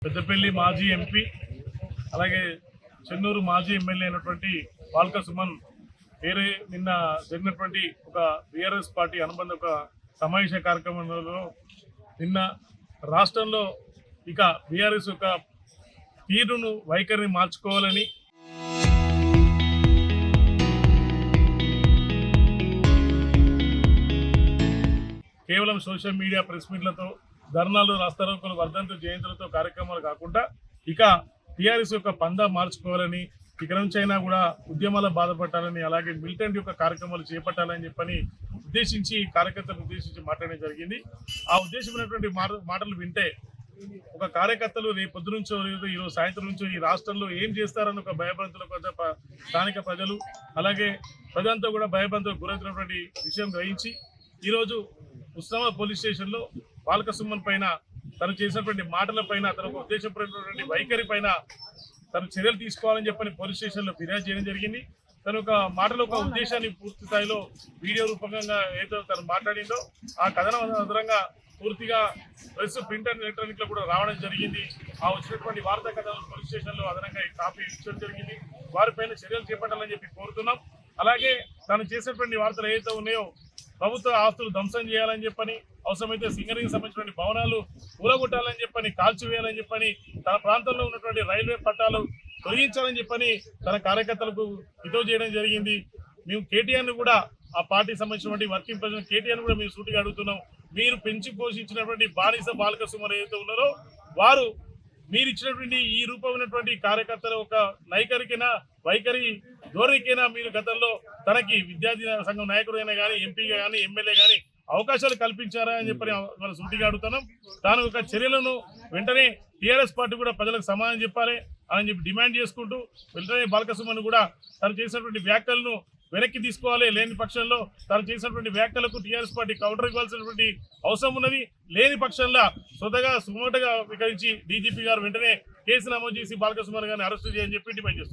పెద్దపల్లి మాజీ ఎంపీ అలాగే చెన్నూరు మాజీ ఎమ్మెల్యే అయినటువంటి బాల్క సుమన్ వేరే నిన్న జరిగినటువంటి ఒక బీఆర్ఎస్ పార్టీ అనుబంధ ఒక సమావేశ కార్యక్రమంలో నిన్న రాష్ట్రంలో ఇక బీఆర్ఎస్ ఒక తీరును వైఖరిని మార్చుకోవాలని కేవలం సోషల్ మీడియా ప్రెస్ మీట్లతో ధర్నాలు రాస్తారోకోలు వర్ధంతు జయంతులతో కార్యక్రమాలు కాకుండా ఇక టీఆర్ఎస్ యొక్క పందా మార్చుకోవాలని ఇక నుంచి అయినా కూడా ఉద్యమాల బాధపడాలని అలాగే మిలిటెంట్ యొక్క కార్యక్రమాలు చేపట్టాలని చెప్పని ఉద్దేశించి కార్యకర్తలను ఉద్దేశించి మాట్లాడడం జరిగింది. ఆ ఉద్దేశమైనటువంటి మాటలు వింటే ఒక కార్యకర్తలు రేపు పొద్దు నుంచో ఈరోజు సాయంత్రం నుంచో ఈ రాష్ట్రంలో ఏం చేస్తారని ఒక భయభ్రాంతులకు స్థానిక ప్రజలు అలాగే ప్రజలంతా కూడా భయభ్రాంతులకు గురవుతున్నటువంటి విషయం గ్రహించి ఈరోజు ఉస్మానాబాద్ పోలీస్ స్టేషన్లో బాల్క సుమన్ పైన తను చేసినటువంటి మాటల పైన తనకు ఉద్దేశపూర్వకమైనటువంటి వైఖరి పైన తను చర్యలు తీసుకోవాలని చెప్పని పోలీస్ స్టేషన్లో ఫిర్యాదు చేయడం జరిగింది. తన ఒక మాటలో ఒక ఉద్దేశాన్ని పూర్తి స్థాయిలో వీడియో రూపంగా ఏదో తను మాట్లాడిందో ఆ కథనం ఆధారంగా పూర్తిగా ప్రెస్ ప్రింట్ అండ్ ఎలక్ట్రానిక్ లో కూడా రావడం జరిగింది. ఆ వచ్చినటువంటి వార్తా కథనాలు పోలీస్ స్టేషన్లో అదనంగా కాపీ ఇచ్చడం జరిగింది. వారిపైన చర్యలు చేపట్టాలని చెప్పి కోరుతున్నాం. అలాగే తను చేసినటువంటి వార్తలు ఏదైతే ఉన్నాయో ప్రభుత్వ ఆస్తులు ధ్వంసం చేయాలని చెప్పని అవసరమైతే సింగరేణికి సంబంధించిన భవనాలు కూలగొట్టాలని చెప్పని కాల్చివేయాలని చెప్పని తన ప్రాంతంలో ఉన్నటువంటి రైల్వే పట్టాలు తొలగించాలని చెప్పని తన కార్యకర్తలకు హితవు చేయడం జరిగింది. మేము కేటీఆర్ని కూడా ఆ పార్టీకి సంబంధించినటువంటి వర్కింగ్ ప్రెసిడెంట్ కేటీఆర్ని కూడా మేము సూటిగా అడుగుతున్నాం. మీరు పెంచి పోషించినటువంటి బానిస బాల్క సుమన్ ఏదైతే ఉన్నారో వారు మీరు ఇచ్చినటువంటి ఈ రూపమైనటువంటి కార్యకర్తల ఒక నైకరికైనా వైఖరి ధోరణికైనా మీరు గతంలో తనకి విద్యార్థి సంఘం నాయకుడైనా కానీ ఎంపీగా కానీ ఎమ్మెల్యే కానీ అవకాశాలు కల్పించారా అని చెప్పని మనం సూటిగా అడుగుతున్నాం. దాని యొక్క చర్యలను వెంటనే టీఆర్ఎస్ పార్టీ కూడా ప్రజలకు సమాధానం చెప్పాలి అని చెప్పి డిమాండ్ చేసుకుంటూ వెంటనే బాల్క సుమన్ కూడా తను చేసినటువంటి వ్యాఖ్యలను వెనక్కి తీసుకోవాలి. లేని పక్షంలో తను చేసినటువంటి వ్యాఖ్యలకు టీఆర్ఎస్ పార్టీ కౌంటర్ ఇవ్వాల్సినటువంటి అవసరం ఉన్నది. లేని పక్షంలో స్వతగా సుమోటగా వికరించి డీజీపీ గారు వెంటనే కేసు నమోదు చేసి బాల్క సుమన్ గారిని అరెస్టు చేయని చెప్పి డిమాండ్ చేస్తున్నారు.